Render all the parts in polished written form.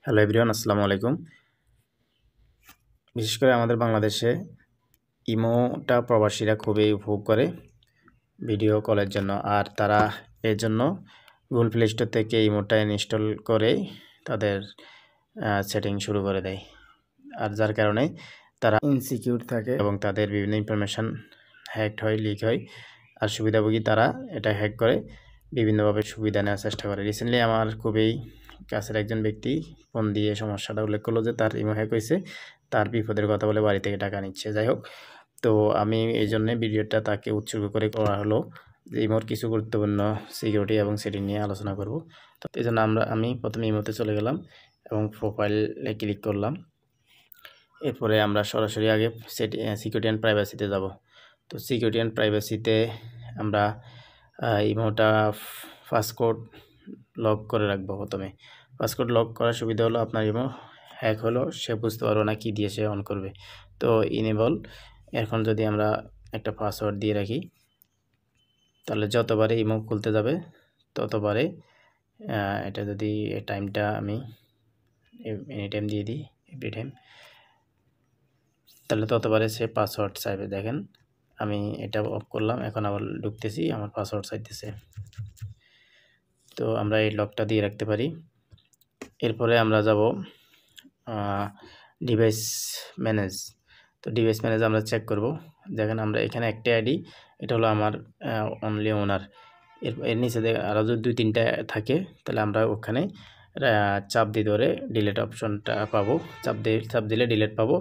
Hello everyone, আসসালামু আলাইকুম। বিশেষ করে আমাদের বাংলাদেশে ইমোটা প্রবাসীরা খুবই উপভোগ করে ভিডিও কলের জন্য, আর তারা এর জন্য গুগল প্লে স্টোর থেকে ইমোটা ইনস্টল করে তাদের সেটিং শুরু করে দেয়। আর যার কারণে তারা ইনসিকিউর থাকে এবং তাদের বিভিন্ন ইনফরমেশান হ্যাকড হয়, লিক হয়। আর সুবিধাভোগী তারা এটা হ্যাক করে বিভিন্নভাবে সুবিধা নেওয়ার চেষ্টা করে। রিসেন্টলি আমার খুবই কাছের একজন ব্যক্তি ফোন দিয়ে সমস্যাটা উল্লেখ করলো যে তার ইমো হ্যাক হয়েছে, তার বিপদের কথা বলে বাড়ি থেকে টাকা নিচ্ছে। যাই হোক, তো আমি এই জন্যে ভিডিওটা তাকে উৎসর্গ করে করা হলো যে ইমোর কিছু গুরুত্বপূর্ণ সিকিউরিটি এবং সেটিং নিয়ে আলোচনা করব। তো এই জন্য আমি প্রথমে ইমোতে চলে গেলাম এবং প্রোফাইলে ক্লিক করলাম। এরপরে আমরা সরাসরি আগে সিকিউরিটি অ্যান্ড প্রাইভেসিতে যাব। তো সিকিউরিটি অ্যান্ড প্রাইভেসিতে আমরা ইমোটা পাসওয়ার্ড লক করে রাখবো। প্রথমে পাসওয়ার্ড লক করার সুবিধা হলো আপনার ইমো হ্যাক হলো সে বুঝতে পারবে না কি দিয়ে সে অন করবে। তো ইনেবল, এখন যদি আমরা একটা পাসওয়ার্ড দিয়ে রাখি তাহলে যতবারে ইমো খুলতে যাবে ততবারে এটা যদি টাইমটা আমি এনি টাইম দিয়ে দিই, এভরি টাইম, তাহলে ততবারে সে পাসওয়ার্ড চাইবে। দেখেন আমি এটা অফ করলাম, এখন আবার ঢুকতেছি, আমার পাসওয়ার্ড চাইতেছে। তো আমরা এই লকটা দিয়ে রাখতে পারি। এরপরে আমরা যাব ডিভাইস ম্যানেজ। তো ডিভাইস ম্যানেজ আমরা চেক করব। দেখেন আমরা এখানে একটা আইডি, এটা হলো আমার অনলি ওনার। এর নিচে আরও যদি 2-3টা থাকে তাহলে আমরা ওখানে চাপ দিয়ে ধরে ডিলেট অপশনটা পাবো। চাপ দিলে ডিলেট পাবো।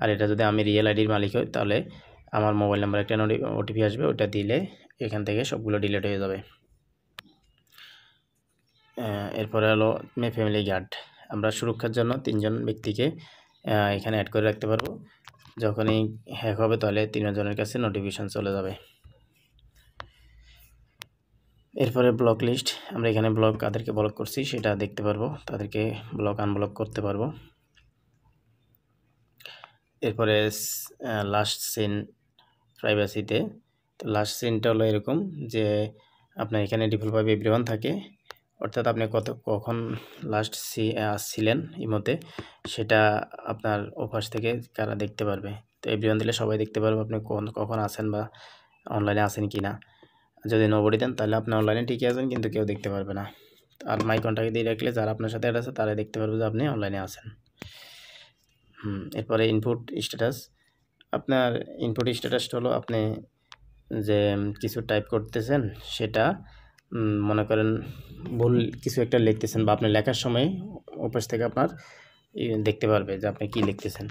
আর এটা যদি আমি রিয়েল আইডির মালিক হই তাহলে আমার মোবাইল নাম্বার একটা ওটিপি আসবে, ওটা দিলে এখান থেকে সবগুলো ডিলেট হয়ে যাবে। এরপরে হলো ফ্যামিলি গার্ড। আমরা সুরক্ষার জন্য 3জন ব্যক্তিকে এখানে অ্যাড করে রাখতে পারবো। যখনই হ্যাক হবে তাহলে 3জনের কাছে নোটিফিকেশান চলে যাবে। এরপরে ব্লক লিস্ট, আমরা এখানে কাদেরকে ব্লক করছি সেটা দেখতে পারবো, তাদেরকে আনব্লক করতে পারবো। এরপরে লাস্ট সিন প্রাইভেসিতে। তো লাস্ট সিনটা হলো এরকম যে আপনার এখানে ডিফল্টভাবে এভরিওয়ান থাকে, অর্থাৎ আপনি কখন লাস্ট ছিলেন ইমোতে সেটা আপনার ওপাশ থেকে কারা দেখতে পারবে। তো এভরিওয়ান দিলে সবাই দেখতে পারবে আপনি কখন আছেন বা অনলাইনে আছেন কি না। যদি নোবডি দেন তাহলে আপনি অনলাইনে ঠিকই আছেন কিন্তু কেউ দেখতে পারবে না। আর মাই কন্ট্যাক্ট দিয়ে রাখলে যারা আপনার সাথে অ্যাড আছে তারাই দেখতে পারবে যে আপনি অনলাইনে আছেন। এরপরে ইনপুট স্ট্যাটাস। আপনার ইনপুট স্ট্যাটাসটা হলো আপনি যে কিছু টাইপ করতেছেন সেটা মনে করেন ভুল কিছু একটা লিখতেছেন বা আপনি লেখার সময় ওপাশ থেকে আপনার দেখতে পারবে যে আপনি কি লিখতেছেন।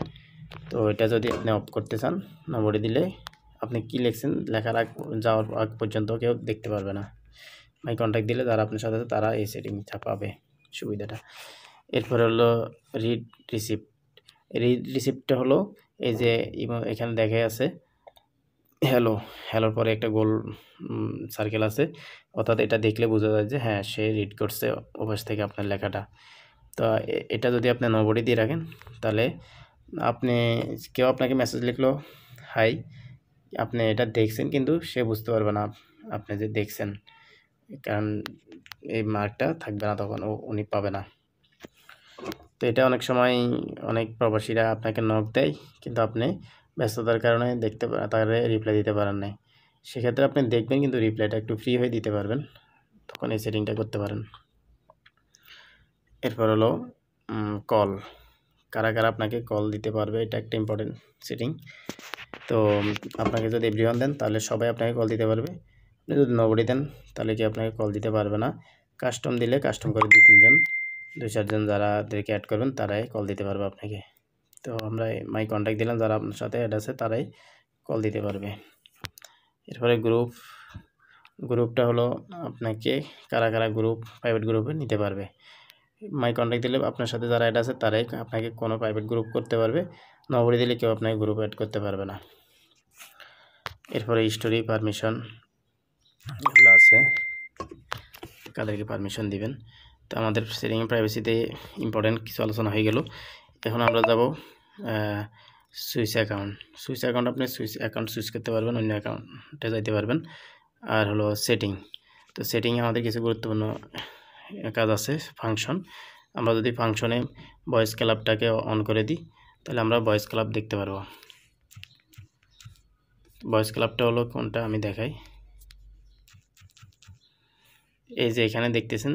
তো এটা যদি আপনি অফ করতে চান, নোবডি দিলে আপনি কি লিখছেন লেখার যাওয়ার আগ পর্যন্ত কেউ দেখতে পারবে না। মাই কন্ট্যাক্ট দিলে যারা আপনার সাথে আছে তারা এই সেটিংটা পাবে, সুবিধাটা। এরপরে হলো রিড রিসিপ্টটা হলো এই যে এখানে দেখা আছে হ্যালোর পরে একটা গোল সার্কেল আছে, অর্থাৎ এটা দেখলে বোঝা যায় যে হ্যাঁ সে রিড করছে ওপাশ থেকে আপনার লেখাটা। তো এটা যদি আপনি নোবডি দিয়ে রাখেন তাহলে কেউ আপনাকে মেসেজ লিখলো হাই, আপনি এটা দেখছেন কিন্তু সে বুঝতে পারবে না আপনি যে দেখছেন, কারণ এই মার্কটা থাকবে না, তখন উনি পাবে না। তো এটা অনেক সময় অনেক প্রবাসীরা আপনাকে নক দেয় কিন্তু আপনি ব্যস্ততার কারণে তারে রিপ্লাই দিতে পারেন নাই। সেক্ষেত্রে আপনি দেখবেন কিন্তু রিপ্লাইটা একটু ফ্রি হয়ে দিতে পারবেন, তখন এই সেটিংটা করতে পারেন। এরপর হলো কল, কারা আপনাকে কল দিতে পারবে, এটা একটা ইম্পর্টেন্ট সেটিং। তো আপনাকে যদি এভরিওয়ান দেন তাহলে সবাই আপনাকে কল দিতে পারবে। আপনি যদি নোবডি দেন তাহলে কি আপনাকে কল দিতে পারবে না। কাস্টম দিলে কাস্টম করে 2-4জন যারাদেরকে অ্যাড করবেন তারাই কল দিতে পারবে আপনাকে। তো আমরা মাই কন্ট্যাক্ট দিলাম, যারা আপনার সাথে অ্যাড আছে তারাই কল দিতে পারবে। এরপরে গ্রুপটা হলো আপনাকে কারা গ্রুপ প্রাইভেট গ্রুপে নিতে পারবে। মাই কন্ট্যাক্ট দিলে আপনার সাথে যারা অ্যাড আছে তারাই আপনাকে কোনো প্রাইভেট গ্রুপ করতে পারবে, নোবডি দিলে কেউ আপনাকে গ্রুপ অ্যাড করতে পারবে না। এরপরে স্টোরি পারমিশন এগুলো আছে, কাদেরকে পারমিশন দিবেন। তো আমাদের সেটিং প্রাইভেসিতে ইম্পর্টেন্ট কিছু আলোচনা হয়ে গেল। এখন আমরা যাব সুইচ অ্যাকাউন্ট। আপনি সুইচ অ্যাকাউন্ট সুইচ করতে পারবেন, অন্য অ্যাকাউন্টে যাইতে পারবেন। আর হলো সেটিং, তো সেটিংয়ে আমাদের কিছু গুরুত্বপূর্ণ কাজ আছে, ফাংশন। আমরা যদি ফাংশনে ভয়েস ক্লাবটাকে অন করে দিই তাহলে আমরা ভয়েস ক্লাব দেখতে পারবো। ভয়েস ক্লাবটা হলো কোনটা আমি দেখাই। এই যে এখানে দেখতেছেন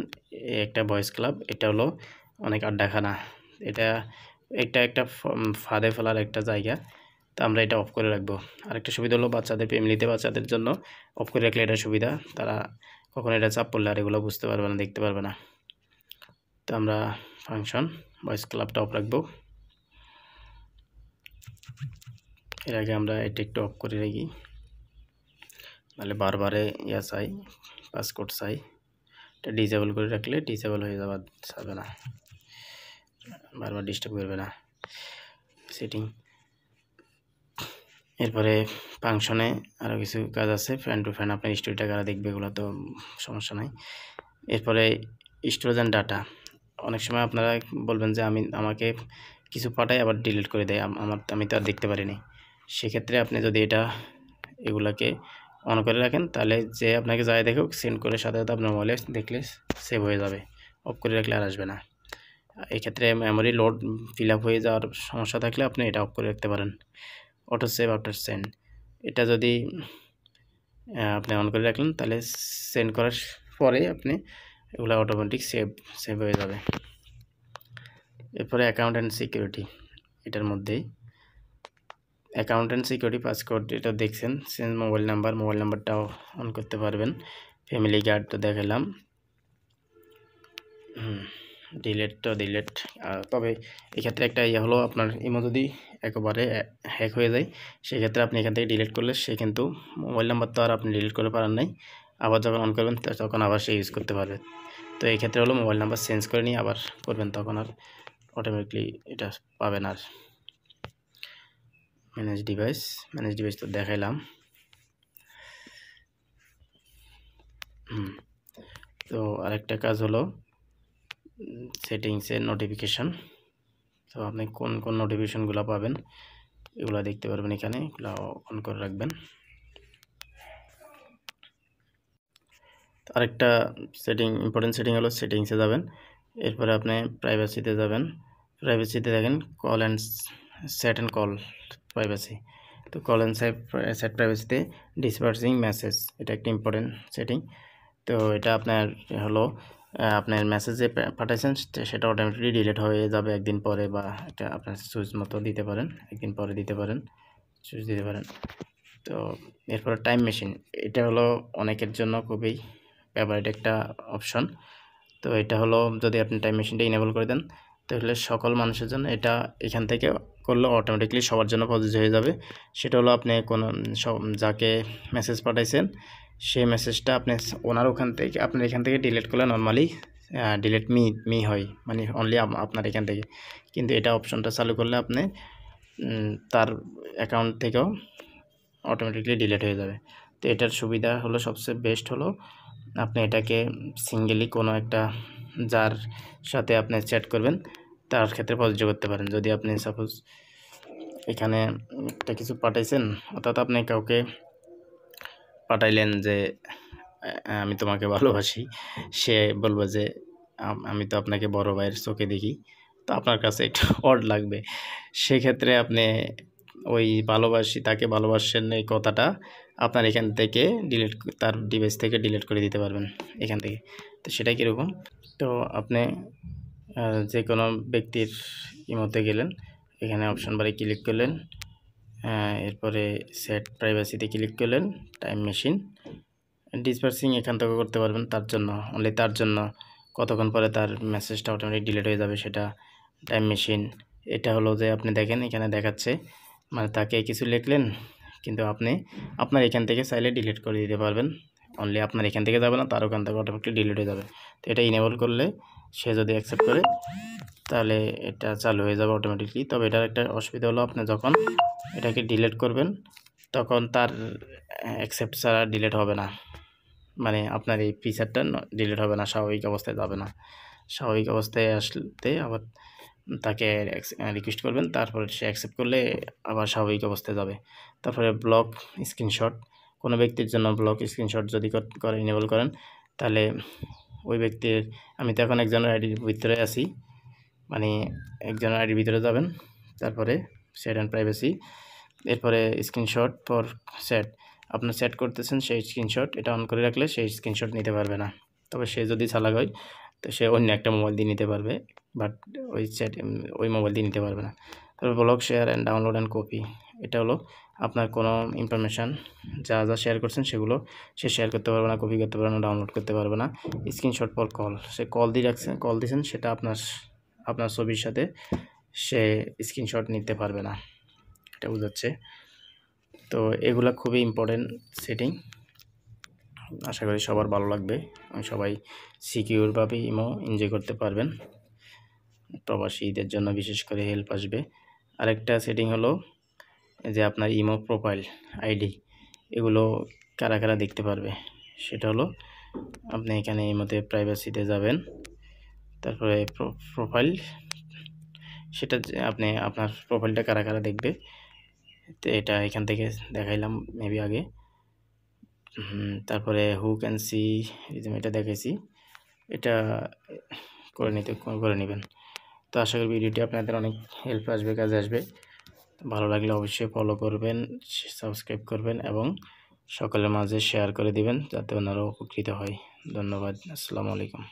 একটা ভয়েস ক্লাব, এটা হলো অনেক আড্ডাখানা, এটা একটা ফাঁদে ফেলার একটা জায়গা। তো আমরা এটা অফ করে রাখবো। আরেকটা সুবিধা হলো বাচ্চাদের, ফ্যামিলিতে বাচ্চাদের জন্য অফ করে রাখলে এটা সুবিধা, তারা কখনো এটা চাপ পড়লে আর এগুলো বুঝতে পারবে না, দেখতে পারবে না। তো আমরা ফাংশন ভয়েস ক্লাবটা অফ রাখবো। এর আগে আমরা এটা একটু অফ করে রাখি, নাহলে বারবারে চাই, পাসকোড চাই। এটা ডিসেবল করে রাখলে ডিসেবল হয়ে যাবে না, বারবার ডিস্টার্ব করবে না সেটিং। এরপরে ফাংশনে আরও কিছু কাজ আছে, ফ্যান টু ফ্যান, আপনার স্টোরিটা কারা দেখবে এগুলো তো সমস্যা নাই। এরপরে স্টোরেজ অ্যান্ড ডাটা, অনেক সময় আপনারা বলবেন যে আমাকে কিছু পাঠাই আবার ডিলিট করে দেয়, আমি তো আর দেখতে পারিনি। সেক্ষেত্রে আপনি যদি এগুলাকে অন করে রাখেন তাহলে যে আপনাকে যাই দেখুক সেন্ড করে সাথে সাথে আপনার মোবাইলে দেখলে সেভ হয়ে যাবে। অফ করে রাখলে আর আসবে না। এক্ষেত্রে মেমোরি লোড ফিল আপ হয়ে যাওয়ার সমস্যা থাকলে আপনি এটা অফ করে রাখতে পারেন। অটো সেভ আফটার সেন্ড, এটা যদি আপনি অন করে রাখলেন তাহলে সেন্ড করার পরে আপনি এগুলো অটোমেটিক সেভ হয়ে যাবে। এরপরে অ্যাকাউন্ট অ্যান্ড সিকিউরিটি, এটার মধ্যেই অ্যাকাউন্ট অ্যান্ড সিকিউরিটি পাসকোড, এটা দেখছেন। চেঞ্জ মোবাইল নাম্বারটাও অন করতে পারবেন। ফ্যামিলি গার্ড তো দেখালাম, ডিলেট। তবে এক্ষেত্রে একটা হলো, আপনার ইমো যদি একেবারে হ্যাক হয়ে যায় সেক্ষেত্রে আপনি এখান থেকে ডিলিট করলে সে কিন্তু মোবাইল নাম্বার তো আর আপনি ডিলিট করে পারেন নাই, আবার যখন অন করবেন তখন আবার সে ইউজ করতে পারবে। তো এই ক্ষেত্রে হলো মোবাইল নাম্বার চেঞ্জ করে নিয়ে আবার করবেন, তখন আর অটোমেটিকলি এটা পাবেন। আর ম্যানেজ ডিভাইস তো দেখাইলাম। তো আরেকটা কাজ হলো সেটিংসের নোটিফিকেশান। তো আপনি কোন নোটিফিকেশানগুলো পাবেন এগুলো দেখতে পারবেন, এখানে এগুলো অন করে রাখবেন। আরেকটা ইম্পর্টেন্ট সেটিং হলো সেটিংসে যাবেন, এরপরে আপনি প্রাইভেসিতে যাবেন। প্রাইভেসিতে দেখেন call and set and call privacy. তো call and set প্রাইভেসিতে dispersing message, এটা একটা ইম্পর্টেন্ট সেটিং। তো এটা আপনার হলো আপনার মেসেজ যে পাঠাইছেন সেটা অটোমেটিকলি ডিলিট হয়ে যাবে একদিন পরে, বা এটা আপনার সুইচ মতো দিতে পারেন, একদিন পরে দিতে পারেন, সুইচ দিতে পারেন। তো এরপরে টাইম মেশিন, এটা হলো অনেকের জন্য খুবই ফেভারিট একটা অপশন। তো এটা হলো যদি আপনি টাইম মেশিনটা ইনেবল করে দেন তাহলে সকল মানুষের জন্য এটা এখান থেকে করলে অটোমেটিকলি সবার জন্য প্রযোজ্য হয়ে যাবে। সেটা হলো আপনি যাকে মেসেজ পাঠাইছেন সেই মেসেজটা আপনি আপনার এখান থেকে ডিলিট করলে নর্মালি ডিলিট মি হয়, মানে অনলি আপনার এখান থেকে। কিন্তু এটা অপশনটা চালু করলে আপনি তার অ্যাকাউন্ট থেকেও অটোমেটিকলি ডিলিট হয়ে যাবে। তো এটার সুবিধা হলো সবচেয়ে বেস্ট হলো আপনি এটাকে সিঙ্গেলি কোনো একটা যার সাথে আপনি চ্যাট করবেন তার ক্ষেত্রে প্রযোজ্য করতে পারেন। যদি আপনি সাপোজ এখানে একটা কিছু পাঠাইছেন, অর্থাৎ আপনি কাউকে পাঠাইলেন যে আমি তোমাকে ভালোবাসি, সে বলবো যে আমি তো আপনাকে বড় ভাইয়ের চোখে দেখি, তো আপনার কাছে একটু অড লাগবে। সেক্ষেত্রে আপনি ওই তাকে ভালোবাসেন এই কথাটা আপনার এখান থেকে তার ডিভাইস থেকে ডিলিট করে দিতে পারবেন এখান থেকে। তো সেটা কীরকম, তো আপনি যে কোনো ব্যক্তির ইমোতে গেলেন, এখানে অপশন বারে ক্লিক করলেন, এরপরে সেট প্রাইভেসিতে ক্লিক করলেন, টাইম মেশিন ডিসপার্সিং এখান থেকে করতে পারবেন তার জন্য কতক্ষণ পরে তার মেসেজটা অটোমেটিক ডিলিট হয়ে যাবে সেটা টাইম মেশিন। এটা হলো যে আপনি দেখেন এখানে দেখাচ্ছে, মানে তাকে কিছু লিখলেন কিন্তু আপনি আপনার এখান থেকে চাইলে ডিলিট করে দিতে পারবেন, অনলি আপনার এখান থেকে যাবে না, তার ওখান থেকে অটোমেটিকলি ডিলিট হয়ে যাবে। তো এটা ইনেবল করলে সে যদি অ্যাকসেপ্ট করে তাহলে এটা চালু হয়ে যাবে অটোমেটিকলি। তবে এটার একটা অসুবিধা হলো আপনি যখন এটাকে ডিলিট করবেন তখন তার অ্যাকসেপ্ট ছাড়া ডিলিট হবে না, মানে আপনার এই ফিচারটা ডিলিট হবে না, স্বাভাবিক অবস্থায় যাবে না। স্বাভাবিক অবস্থায় আসতে আবার তাকে রিকোয়েস্ট করবেন, তারপরে সে অ্যাকসেপ্ট করলে আবার স্বাভাবিক অবস্থায় যাবে। তারপরে ব্লক স্ক্রিনশট, কোনো ব্যক্তির জন্য ব্লক স্ক্রিনশট যদি ইনেবল করেন তাহলে ওই ব্যক্তির, আমি তো এখন একজনের আইডির ভিতরে আছি, মানে একজনের আইডির ভিতরে যাবেন, তারপরে সেট অ্যান্ড প্রাইভেসি, এরপরে স্ক্রিনশট ফর সেট, আপনার সেট করতেছেন সেই স্ক্রিনশট, এটা অন করে রাখলে সেই স্ক্রিনশট নিতে পারবে না। তবে সে যদি চালাক হয় তো সে অন্য একটা মোবাইল দিয়ে নিতে পারবে, বাট ওই মোবাইল দিয়ে নিতে পারবে না। তারপর block, share and download and copy, এটা হলো আপনার কোনো ইনফরমেশান যা শেয়ার করছেন সেগুলো সে শেয়ার করতে পারবে না, কপি করতে পারবে না, ডাউনলোড করতে পারবে না। Screenshot for call, say call দিয়ে রাখছেন, কল দিয়েছেন, সেটা আপনার ছবির সাথে সে স্ক্রিনশট নিতে পারবে না, এটা বোঝাচ্ছে। তো এগুলা খুবই ইম্পর্টেন্ট সেটিং, আশা করি সবার ভালো লাগবে, সবাই সিকিউরভাবে ইমো এনজয় করতে পারবেন। প্রবাসীদের জন্য বিশেষ করে হেল্প আসবে। আরেকটা সেটিং হলো যে আপনার ইমো প্রোফাইল আইডি, এগুলো কারা কারা দেখতে পারবে, সেটা হলো আপনি এখানে ইমোতে প্রাইভেসিতে যাবেন, তারপরে প্রোফাইল, সেটা আপনি আপনার প্রোফাইলটা কারা কারা দেখবে, তো এটা এখান থেকে দেখাইলাম মেবি আগে। তারপরে হু ক্যান সি, এটা দেখেছি, এটা করে নেবেন। তো আশা করি ভিডিওটি আপনাদের অনেক হেল্প আসবে, কাজে আসবে। ভালো লাগলে অবশ্যই ফলো করবেন, সাবস্ক্রাইব করবেন এবং সকলের মাঝে শেয়ার করে দিবেন যাতে ওনারাও উপকৃত হয়। ধন্যবাদ। আসসালামু আলাইকুম।